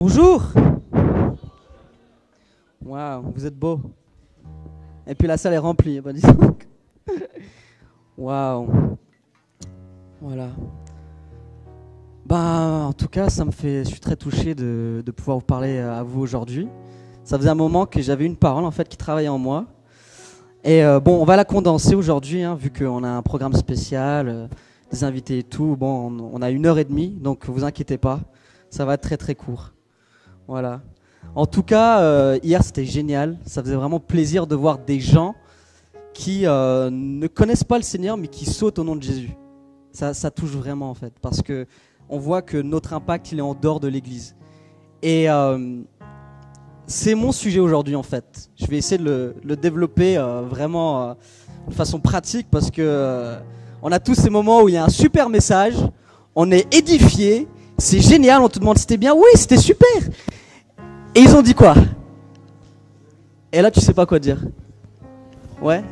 Bonjour. Waouh, vous êtes beau. Et puis la salle est remplie. Bah, dis donc. Waouh. Voilà. Bah, en tout cas, je suis très touché de pouvoir vous parler à vous aujourd'hui. Ça faisait un moment que j'avais une parole en fait qui travaillait en moi. Et bon, on va la condenser aujourd'hui, hein, vu qu'on a un programme spécial, des invités et tout. Bon, on a 1h30, donc vous inquiétez pas, ça va être très très court. Voilà. En tout cas, hier c'était génial. Ça faisait vraiment plaisir de voir des gens qui ne connaissent pas le Seigneur, mais qui sautent au nom de Jésus. Ça touche vraiment en fait, parce que on voit que notre impact il est en dehors de l'Église. Et c'est mon sujet aujourd'hui en fait. Je vais essayer de le développer vraiment de façon pratique, parce que on a tous ces moments où il y a un super message, on est édifié, c'est génial, on te demande si c'était bien, oui c'était super. Et ils ont dit quoi? Et là tu sais pas quoi dire. Ouais.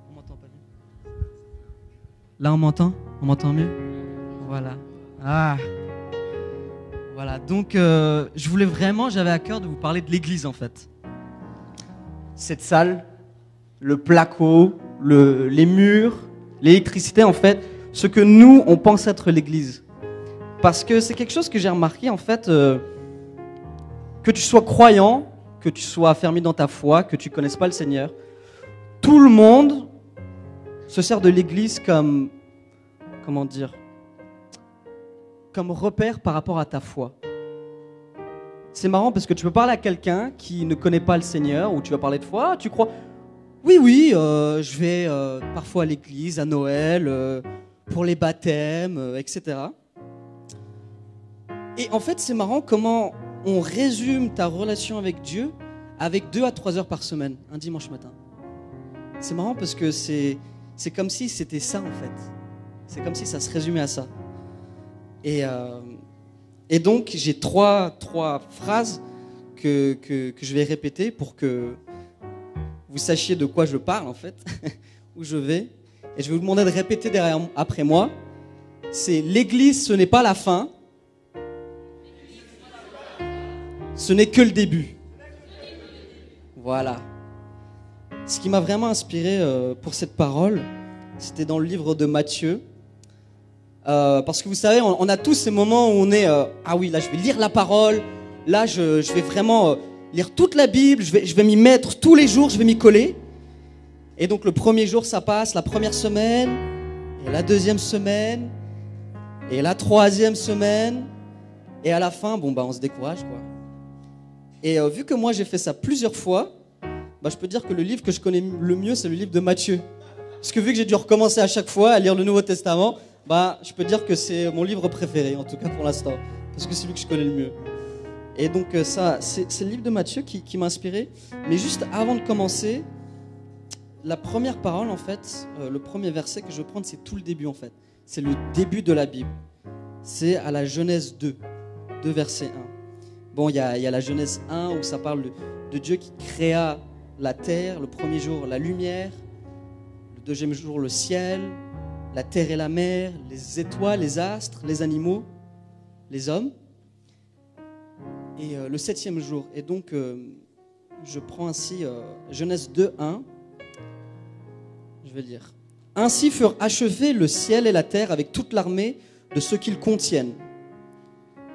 On m'entend pas bien. Là on m'entend? On m'entend mieux? Voilà. Voilà, donc j'avais à cœur de vous parler de l'église en fait. Cette salle, le placo, les murs, l'électricité en fait, ce que nous on pense être l'église. Parce que c'est quelque chose que j'ai remarqué en fait, que tu sois croyant, que tu sois affermi dans ta foi, que tu ne connaisses pas le Seigneur, tout le monde se sert de l'église comme, comment dire, comme repère par rapport à ta foi. C'est marrant parce que tu peux parler à quelqu'un qui ne connaît pas le Seigneur, ou tu vas parler de foi, tu crois, oui, je vais parfois à l'église, à Noël, pour les baptêmes, etc. Et en fait, c'est marrant comment on résume ta relation avec Dieu avec 2 à 3 heures par semaine, un dimanche matin. C'est marrant parce que c'est comme si c'était ça en fait. C'est comme si ça se résumait à ça. Et donc, j'ai trois phrases que je vais répéter pour que vous sachiez de quoi je parle en fait, où je vais. Et je vais vous demander de répéter après moi. C'est: l'église, ce n'est pas la fin. Ce n'est que le début. Voilà. Ce qui m'a vraiment inspiré pour cette parole, c'était dans le livre de Matthieu. Parce que vous savez, on a tous ces moments où on est ah oui, là je vais lire la parole, là je vais vraiment lire toute la Bible, je vais m'y mettre tous les jours, je vais m'y coller. Et donc le premier jour ça passe, la première semaine, et la deuxième semaine, et la troisième semaine, et à la fin, on se décourage quoi. Et vu que moi j'ai fait ça plusieurs fois, je peux dire que le livre que je connais le mieux, c'est le livre de Matthieu. Parce que vu que j'ai dû recommencer à chaque fois à lire le Nouveau Testament, je peux dire que c'est mon livre préféré, en tout cas pour l'instant, parce que c'est lui que je connais le mieux. Et donc c'est le livre de Matthieu qui m'a inspiré. Mais juste avant de commencer, la première parole en fait, le premier verset que je vais prendre, c'est tout le début en fait. C'est le début de la Bible. C'est à la Genèse 2 verset 1. Bon, il y a la Genèse 1 où ça parle de Dieu qui créa la terre, le premier jour la lumière, le deuxième jour le ciel, la terre et la mer, les étoiles, les astres, les animaux, les hommes, et le 7e jour. Et donc, je prends ainsi Genèse 2, 1, je vais lire. « Ainsi furent achevés le ciel et la terre avec toute l'armée de ce qu'ils contiennent.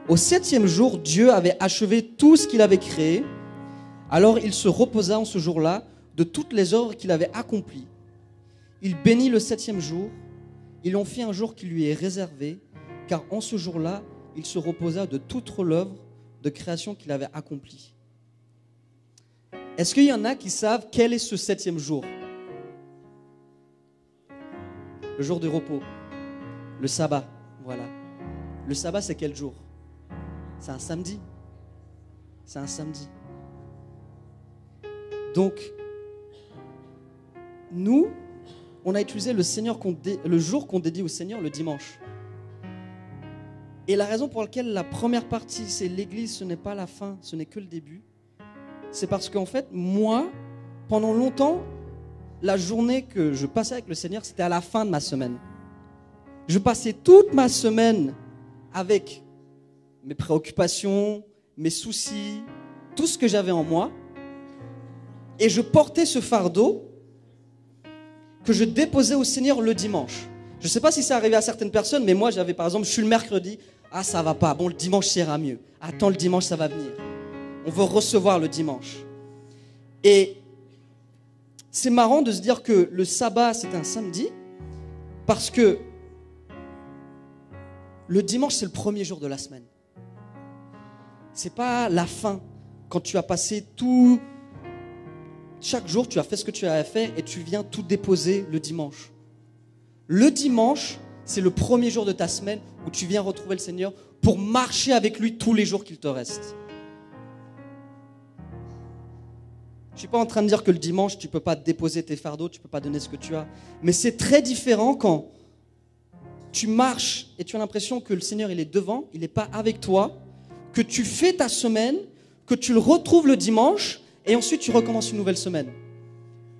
Au 7e jour, Dieu avait achevé tout ce qu'il avait créé. Alors il se reposa en ce jour-là de toutes les œuvres qu'il avait accomplies. Il bénit le 7e jour. Il en fit un jour qui lui est réservé, car en ce jour-là, il se reposa de toute l'œuvre de création qu'il avait accomplie. » Est-ce qu'il y en a qui savent quel est ce 7e jour? Le jour de repos. Le sabbat, voilà. Le sabbat, c'est quel jour? C'est un samedi. C'est un samedi. Donc, nous, on a utilisé le jour qu'on dédie au Seigneur, le dimanche. Et la raison pour laquelle la première partie, c'est l'église, ce n'est pas la fin, ce n'est que le début, c'est parce qu'en fait, moi, pendant longtemps, la journée que je passais avec le Seigneur, c'était à la fin de ma semaine. Je passais toute ma semaine avec mes préoccupations, mes soucis, tout ce que j'avais en moi. Et je portais ce fardeau que je déposais au Seigneur le dimanche. Je ne sais pas si c'est arrivé à certaines personnes, mais moi, j'avais par exemple, je suis le mercredi, ah ça va pas, bon le dimanche ça ira mieux. Attends, le dimanche ça va venir. On veut recevoir le dimanche. Et c'est marrant de se dire que le sabbat c'est un samedi, parce que le dimanche c'est le premier jour de la semaine. C'est pas la fin, quand tu as passé tout... Chaque jour, tu as fait ce que tu as fait et tu viens tout déposer le dimanche. Le dimanche, c'est le premier jour de ta semaine où tu viens retrouver le Seigneur pour marcher avec lui tous les jours qu'il te reste. Je ne suis pas en train de dire que le dimanche, tu ne peux pas déposer tes fardeaux, tu ne peux pas donner ce que tu as. Mais c'est très différent quand tu marches et tu as l'impression que le Seigneur, il est devant, il n'est pas avec toi, que tu fais ta semaine, que tu le retrouves le dimanche, et ensuite, tu recommences une nouvelle semaine.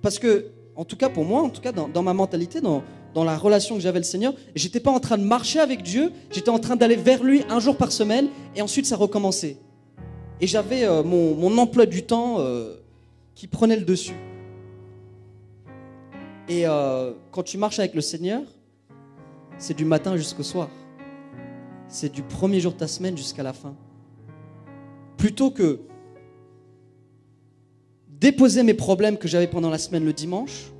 Parce que, en tout cas pour moi, en tout cas dans ma mentalité, dans la relation que j'avais avec le Seigneur, je n'étais pas en train de marcher avec Dieu, j'étais en train d'aller vers lui un jour par semaine, et ensuite ça recommençait. Et j'avais mon emploi du temps qui prenait le dessus. Et quand tu marches avec le Seigneur, c'est du matin jusqu'au soir. C'est du premier jour de ta semaine jusqu'à la fin. Plutôt que déposer mes problèmes que j'avais pendant la semaine le dimanche,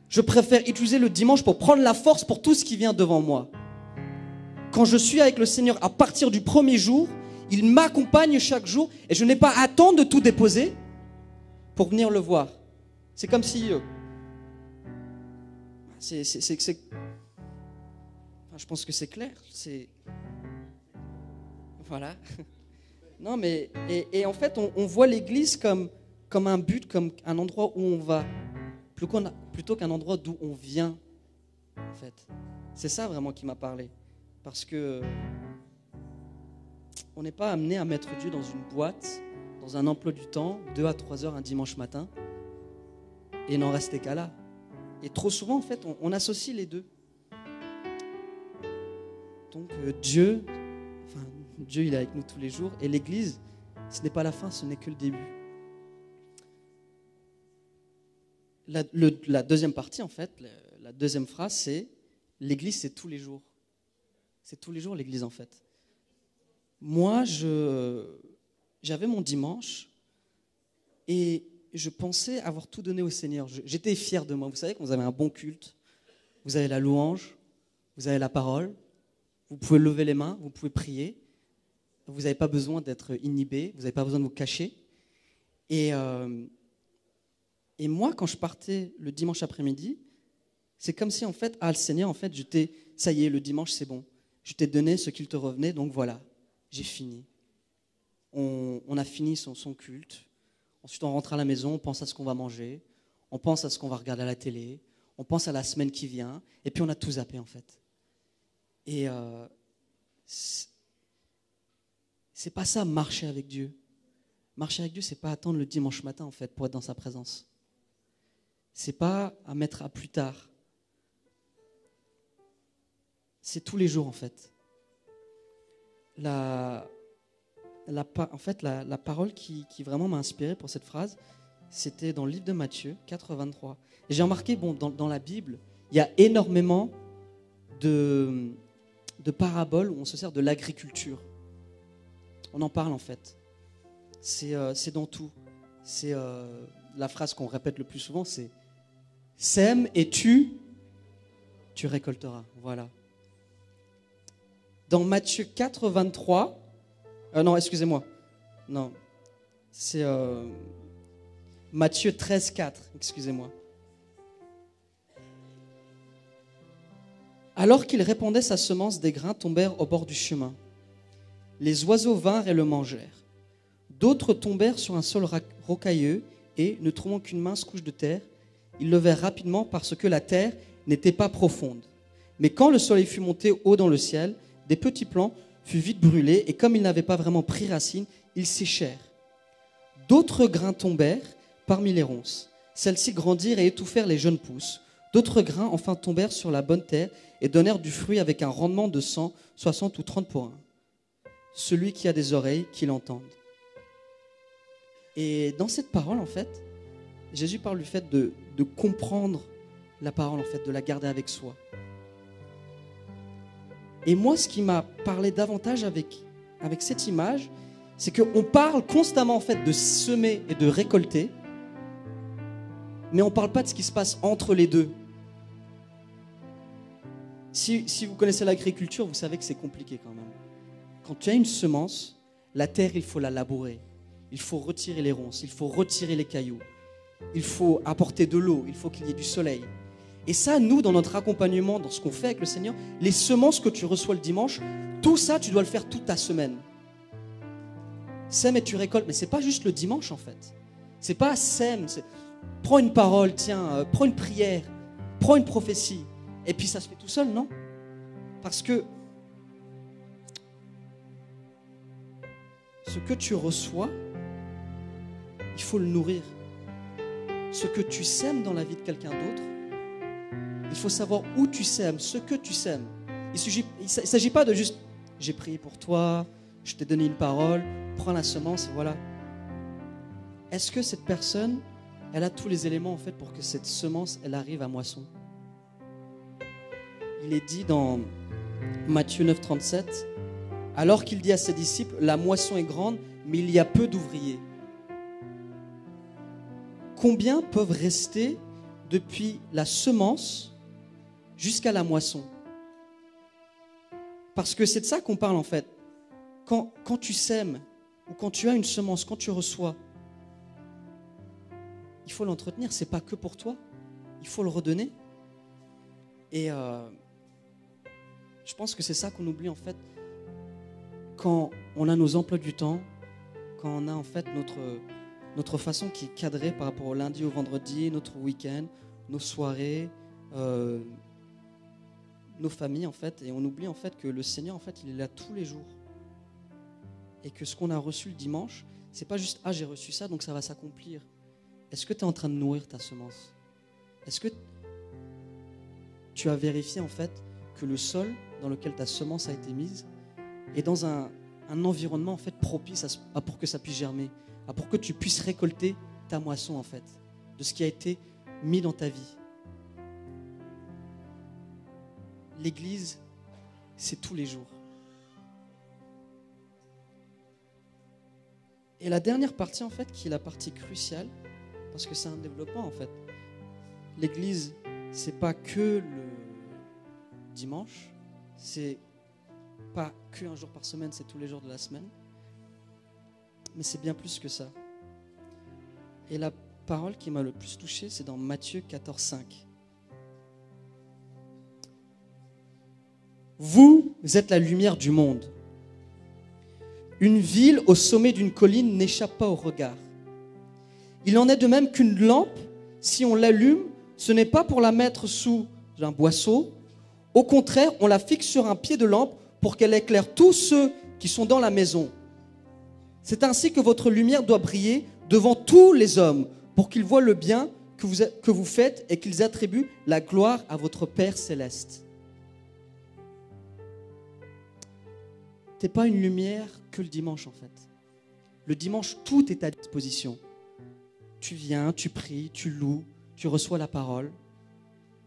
je préfère utiliser le dimanche pour prendre la force pour tout ce qui vient devant moi. Quand je suis avec le Seigneur à partir du premier jour, il m'accompagne chaque jour et je n'ai pas à attendre de tout déposer pour venir le voir. C'est comme si... je pense que c'est clair. Voilà. Non, mais... Et en fait, on voit l'Église comme un but, comme un endroit où on va, plutôt qu'un endroit d'où on vient, en fait. C'est ça vraiment qui m'a parlé. Parce que on n'est pas amené à mettre Dieu dans une boîte, dans un emploi du temps, 2 à 3 heures un dimanche matin, et n'en rester qu'à là. Et trop souvent, en fait, on associe les deux. Donc Dieu, il est avec nous tous les jours, et l'Église, ce n'est pas la fin, ce n'est que le début. La deuxième partie, en fait, la deuxième phrase, c'est l'Église, c'est tous les jours. C'est tous les jours l'Église, en fait. Moi, j'avais mon dimanche et je pensais avoir tout donné au Seigneur. J'étais fier de moi. Vous savez, quand vous avez un bon culte, vous avez la louange, vous avez la parole, vous pouvez lever les mains, vous pouvez prier. Vous n'avez pas besoin d'être inhibé, vous n'avez pas besoin de vous cacher. Et moi, quand je partais le dimanche après-midi, c'est comme si, en fait, le Seigneur, en fait, ça y est, le dimanche, c'est bon. Je t'ai donné ce qu'il te revenait, donc voilà, j'ai fini. On a fini son culte. Ensuite, on rentre à la maison, on pense à ce qu'on va manger, on pense à ce qu'on va regarder à la télé, on pense à la semaine qui vient, et puis on a tout zappé, en fait. Et c'est pas ça, marcher avec Dieu. Marcher avec Dieu, c'est pas attendre le dimanche matin, en fait, pour être dans sa présence. C'est pas à mettre à plus tard. C'est tous les jours, en fait. La parole qui vraiment m'a inspiré pour cette phrase, c'était dans le livre de Matthieu, 4:23. Et j'ai remarqué, dans la Bible, il y a énormément de paraboles où on se sert de l'agriculture. On en parle, en fait. C'est dans tout. C'est la phrase qu'on répète le plus souvent, c'est « Sème et tu récolteras ». Voilà. Dans Matthieu 4:23, non, excusez-moi. Non, c'est Matthieu 13:4, excusez-moi. Alors qu'il répandait sa semence, des grains tombèrent au bord du chemin. Les oiseaux vinrent et le mangèrent. D'autres tombèrent sur un sol rocailleux et, ne trouvant qu'une mince couche de terre, ils levèrent rapidement parce que la terre n'était pas profonde. Mais quand le soleil fut monté haut dans le ciel, des petits plants furent vite brûlés et comme ils n'avaient pas vraiment pris racine, ils séchèrent. D'autres grains tombèrent parmi les ronces. Celles-ci grandirent et étouffèrent les jeunes pousses. D'autres grains enfin tombèrent sur la bonne terre et donnèrent du fruit avec un rendement de 100, 60 ou 30 pour un. Celui qui a des oreilles, qu'il entende. Et dans cette parole, en fait, Jésus parle du fait de comprendre la parole, en fait, de la garder avec soi. Et moi, ce qui m'a parlé davantage avec cette image, c'est qu'on parle constamment, en fait, de semer et de récolter, mais on ne parle pas de ce qui se passe entre les deux. Si vous connaissez l'agriculture, vous savez que c'est compliqué quand même. Quand tu as une semence, la terre, il faut la labourer. Il faut retirer les ronces, il faut retirer les cailloux. Il faut apporter de l'eau, il faut qu'il y ait du soleil. Et ça, nous, dans notre accompagnement, dans ce qu'on fait avec le Seigneur, les semences que tu reçois le dimanche, tout ça, tu dois le faire toute ta semaine. Sème et tu récoltes, mais ce n'est pas juste le dimanche en fait. C'est pas sème, prends une parole, tiens, prends une prière, prends une prophétie, et puis ça se fait tout seul, non? Parce que ce que tu reçois, il faut le nourrir. Ce que tu sèmes dans la vie de quelqu'un d'autre, il faut savoir où tu sèmes, ce que tu sèmes. Il ne s'agit pas de juste, j'ai prié pour toi, je t'ai donné une parole, prends la semence, et voilà. Est-ce que cette personne, elle a tous les éléments en fait pour que cette semence, elle arrive à moisson? Il est dit dans Matthieu 9, 37, alors qu'il dit à ses disciples, la moisson est grande, mais il y a peu d'ouvriers. Combien peuvent rester depuis la semence jusqu'à la moisson? Parce que c'est de ça qu'on parle en fait. Quand tu sèmes, ou quand tu as une semence, quand tu reçois, il faut l'entretenir. Ce n'est pas que pour toi. Il faut le redonner. Et je pense que c'est ça qu'on oublie en fait. Quand on a nos emplois du temps, quand on a en fait notre façon qui est cadrée par rapport au lundi au vendredi, notre week-end, nos soirées, nos familles en fait, et on oublie en fait que le Seigneur en fait il est là tous les jours, et que ce qu'on a reçu le dimanche, c'est pas juste j'ai reçu ça donc ça va s'accomplir. Est-ce que tu es en train de nourrir ta semence? Est-ce que tu as vérifié en fait que le sol dans lequel ta semence a été mise est dans un environnement en fait propice pour que ça puisse germer, pour que tu puisses récolter ta moisson en fait, de ce qui a été mis dans ta vie. L'église, c'est tous les jours. Et la dernière partie en fait, qui est la partie cruciale, parce que c'est un développement en fait. L'église, c'est pas que le dimanche, c'est pas qu'un jour par semaine, c'est tous les jours de la semaine. Mais c'est bien plus que ça. Et la parole qui m'a le plus touché, c'est dans Matthieu 14, 5. Vous êtes la lumière du monde. Une ville au sommet d'une colline n'échappe pas au regard. Il en est de même qu'une lampe, si on l'allume, ce n'est pas pour la mettre sous un boisseau. Au contraire, on la fixe sur un pied de lampe pour qu'elle éclaire tous ceux qui sont dans la maison. C'est ainsi que votre lumière doit briller devant tous les hommes, pour qu'ils voient le bien que vous faites et qu'ils attribuent la gloire à votre Père céleste. Tu n'es pas une lumière que le dimanche en fait. Le dimanche, tout est à disposition. Tu viens, tu pries, tu loues, tu reçois la parole.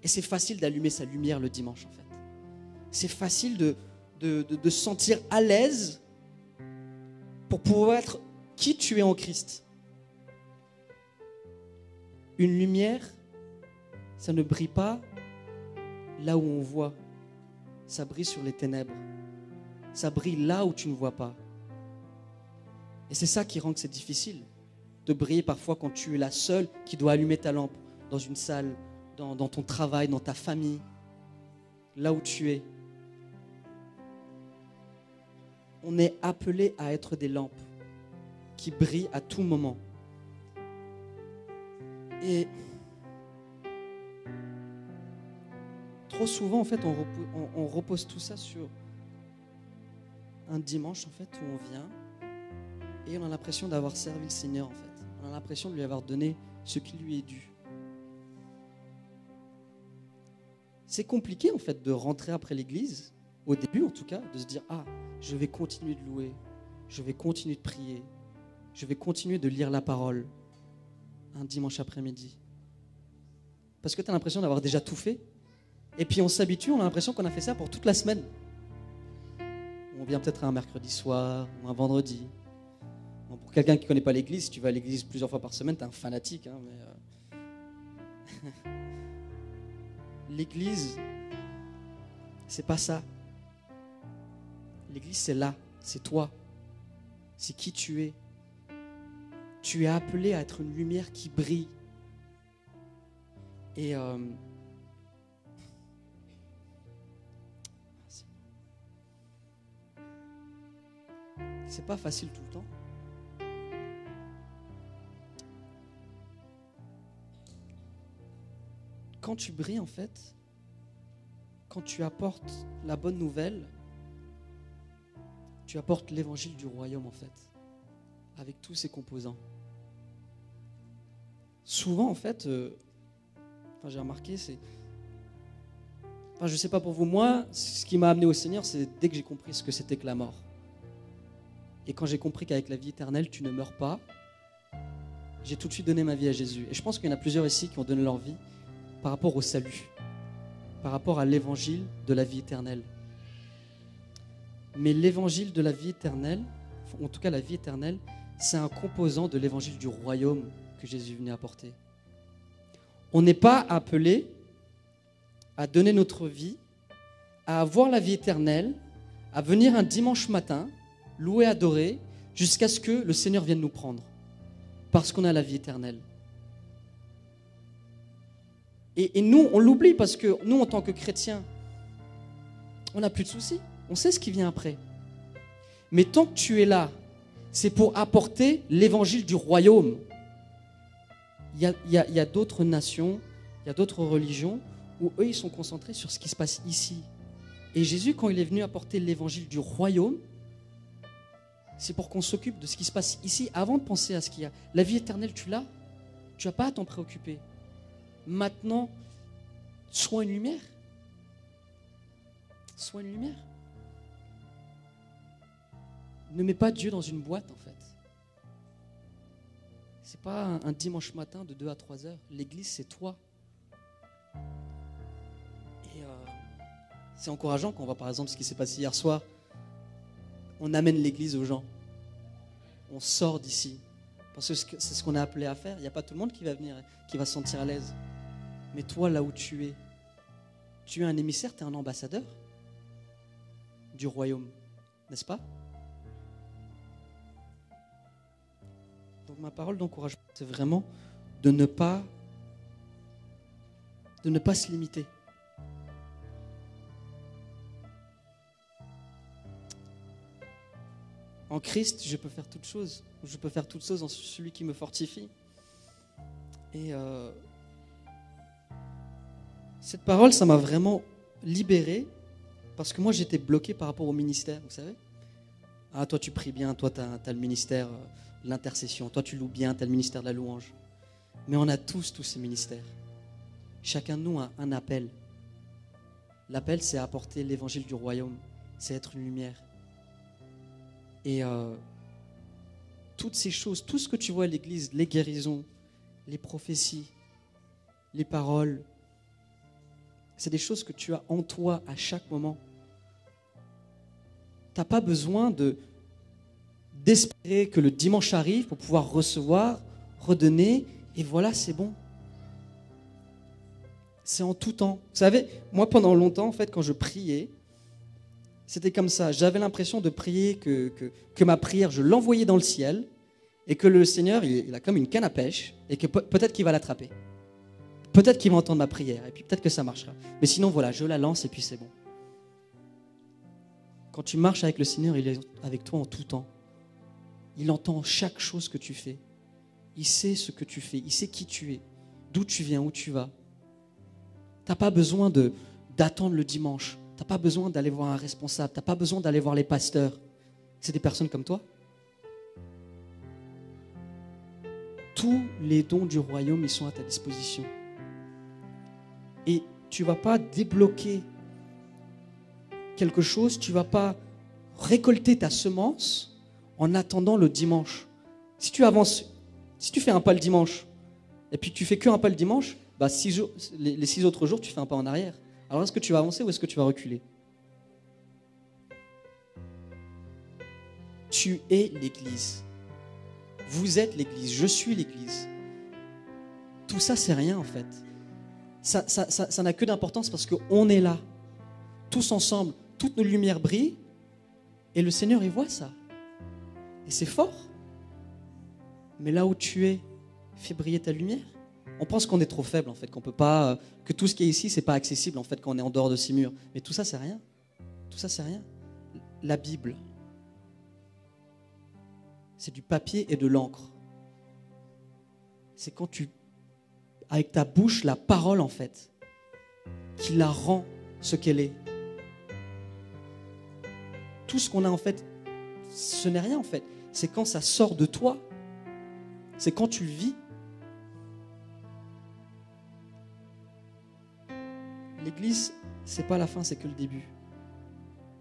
Et c'est facile d'allumer sa lumière le dimanche en fait. C'est facile de se sentir à l'aise pour pouvoir être qui tu es en Christ. Une lumière, ça ne brille pas là où on voit. Ça brille sur les ténèbres. Ça brille là où tu ne vois pas. Et c'est ça qui rend que c'est difficile de briller parfois quand tu es la seule qui doit allumer ta lampe dans une salle, dans ton travail, dans ta famille, là où tu es. On est appelé à être des lampes qui brillent à tout moment. Et trop souvent, en fait, on repose tout ça sur un dimanche, en fait, où on vient et on a l'impression d'avoir servi le Seigneur, en fait. On a l'impression de lui avoir donné ce qui lui est dû. c'est compliqué en fait de rentrer après l'église, au début en tout cas, de se dire « Ah, je vais continuer de louer, je vais continuer de prier, je vais continuer de lire la parole un dimanche après-midi. » Parce que tu as l'impression d'avoir déjà tout fait. Et puis on s'habitue, on a l'impression qu'on a fait ça pour toute la semaine. On vient peut-être un mercredi soir ou un vendredi. Bon, pour quelqu'un qui ne connaît pas l'église, si tu vas à l'église plusieurs fois par semaine, tu es un fanatique. Hein, mais l'église, c'est pas ça. L'église, c'est là, c'est toi. C'est qui tu es. Tu es appelé à être une lumière qui brille. Et c'est pas facile tout le temps. Quand tu brilles, en fait, quand tu apportes la bonne nouvelle, tu apportes l'évangile du royaume, en fait, avec tous ses composants. Souvent, en fait, j'ai remarqué, je ne sais pas pour vous, moi, ce qui m'a amené au Seigneur, c'est dès que j'ai compris ce que c'était que la mort. Et quand j'ai compris qu'avec la vie éternelle, tu ne meurs pas, j'ai tout de suite donné ma vie à Jésus. Et je pense qu'il y en a plusieurs ici qui ont donné leur vie par rapport au salut, par rapport à l'évangile de la vie éternelle. Mais l'évangile de la vie éternelle, en tout cas la vie éternelle, c'est un composant de l'évangile du royaume que Jésus venait apporter. On n'est pas appelé à donner notre vie, à avoir la vie éternelle, à venir un dimanche matin, louer, adorer, jusqu'à ce que le Seigneur vienne nous prendre, parce qu'on a la vie éternelle. Et nous, on l'oublie parce que nous, en tant que chrétiens, on n'a plus de soucis. On sait ce qui vient après. Mais tant que tu es là, c'est pour apporter l'évangile du royaume. Il y a d'autres nations, il y a d'autres religions où eux, ils sont concentrés sur ce qui se passe ici. Et Jésus, quand il est venu apporter l'évangile du royaume, c'est pour qu'on s'occupe de ce qui se passe ici avant de penser à ce qu'il y a. La vie éternelle, tu l'as. Tu n'as pas à t'en préoccuper. Maintenant, sois une lumière. Sois une lumière. Ne mets pas Dieu dans une boîte, en fait. C'est pas un dimanche matin de 2 à 3 heures. L'église, c'est toi. Et c'est encourageant quand on voit, par exemple, ce qui s'est passé hier soir. On amène l'église aux gens. On sort d'ici. Parce que c'est ce qu'on est appelé à faire. Il n'y a pas tout le monde qui va venir, qui va se sentir à l'aise. Mais toi, là où tu es un émissaire, tu es un ambassadeur du royaume. N'est-ce pas? Donc ma parole d'encouragement, c'est vraiment de ne pas se limiter. En Christ, je peux faire toutes choses. Je peux faire toutes choses en celui qui me fortifie. Et cette parole, ça m'a vraiment libéré parce que moi, j'étais bloqué par rapport au ministère, vous savez. Ah, toi, tu pries bien, toi, tu as le ministère de l'intercession, toi, tu loues bien, tu as le ministère de la louange. Mais on a tous ces ministères. Chacun de nous a un appel. L'appel, c'est apporter l'évangile du royaume, c'est être une lumière. Et toutes ces choses, tout ce que tu vois à l'église, les guérisons, les prophéties, les paroles, c'est des choses que tu as en toi à chaque moment. Tu n'as pas besoin d'espérer que le dimanche arrive pour pouvoir recevoir, redonner, et voilà, c'est bon. C'est en tout temps. Vous savez, moi, pendant longtemps, en fait, quand je priais, c'était comme ça. J'avais l'impression de prier que ma prière, je l'envoyais dans le ciel et que le Seigneur, il a comme une canne à pêche et que peut-être qu'il va l'attraper. Peut-être qu'il va entendre ma prière et puis peut-être que ça marchera. Mais sinon, voilà, je la lance et puis c'est bon. Quand tu marches avec le Seigneur, il est avec toi en tout temps. Il entend chaque chose que tu fais. Il sait ce que tu fais. Il sait qui tu es, d'où tu viens, où tu vas. Tu n'as pas besoin d'attendre le dimanche. Tu n'as pas besoin d'aller voir un responsable. Tu n'as pas besoin d'aller voir les pasteurs. C'est des personnes comme toi. Tous les dons du royaume, ils sont à ta disposition. Et tu ne vas pas débloquer quelque chose, tu ne vas pas récolter ta semence en attendant le dimanche. Si tu avances, si tu fais un pas le dimanche, et puis tu fais qu'un pas le dimanche, bah les 6 autres jours, tu fais un pas en arrière. Alors est-ce que tu vas avancer ou est-ce que tu vas reculer? Tu es l'Église. Vous êtes l'Église. Je suis l'Église. Tout ça, c'est rien en fait. Ça n'a que d'importance parce qu'on est là. Tous ensemble, toutes nos lumières brillent. Et le Seigneur, il voit ça. Et c'est fort. Mais là où tu es, fais briller ta lumière. On pense qu'on est trop faible en fait, qu'on peut pas, que tout ce qui est ici, c'est pas accessible en fait quand on est en dehors de ces murs. Mais tout ça, c'est rien. Tout ça, c'est rien. La Bible, c'est du papier et de l'encre. C'est quand tu, avec ta bouche, la parole en fait, qui la rend ce qu'elle est. Tout ce qu'on a en fait, ce n'est rien en fait. C'est quand ça sort de toi. C'est quand tu le vis. L'église, c'est pas la fin, c'est que le début.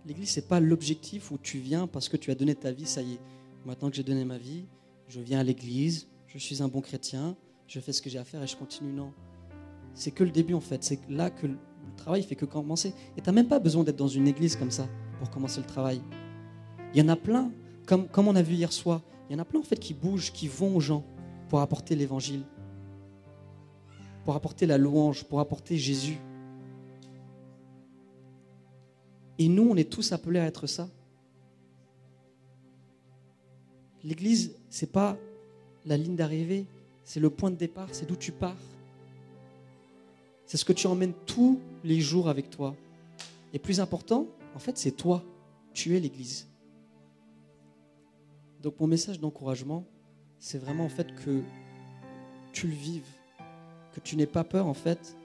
L'église, c'est pas l'objectif où tu viens parce que tu as donné ta vie, ça y est. Maintenant que j'ai donné ma vie, je viens à l'église, je suis un bon chrétien, je fais ce que j'ai à faire et je continue. Non. C'est que le début en fait. C'est là que le travail fait que commencer. Et tu n'as même pas besoin d'être dans une église comme ça pour commencer le travail. Il y en a plein, comme on a vu hier soir, il y en a plein en fait qui bougent, qui vont aux gens pour apporter l'évangile, pour apporter la louange, pour apporter Jésus. Et nous, on est tous appelés à être ça. L'église, ce n'est pas la ligne d'arrivée, c'est le point de départ, c'est d'où tu pars. C'est ce que tu emmènes tous les jours avec toi. Et plus important, en fait, c'est toi. Tu es l'église. Donc mon message d'encouragement, c'est vraiment en fait que tu le vives, que tu n'aies pas peur en fait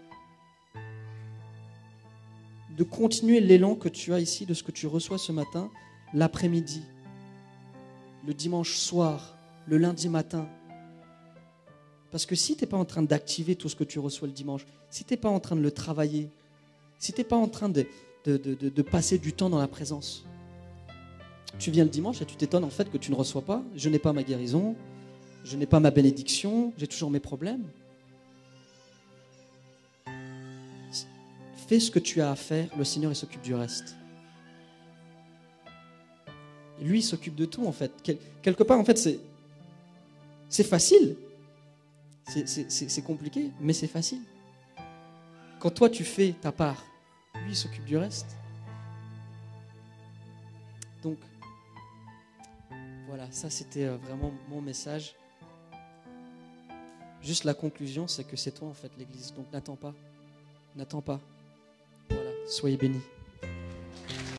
de continuer l'élan que tu as ici, de ce que tu reçois ce matin, l'après-midi, le dimanche soir, le lundi matin. Parce que si tu n'es pas en train d'activer tout ce que tu reçois le dimanche, si tu n'es pas en train de le travailler, si tu n'es pas en train de passer du temps dans la présence, tu viens le dimanche et tu t'étonnes en fait que tu ne reçois pas. Je n'ai pas ma guérison, je n'ai pas ma bénédiction, j'ai toujours mes problèmes. Fais ce que tu as à faire, le Seigneur il s'occupe du reste. Et lui il s'occupe de tout en fait. Quelque part en fait c'est facile. C'est compliqué, mais c'est facile. Quand toi tu fais ta part, lui il s'occupe du reste. Donc voilà, ça c'était vraiment mon message. Juste la conclusion, c'est que c'est toi en fait l'église. Donc n'attends pas. N'attends pas. Voilà, soyez bénis.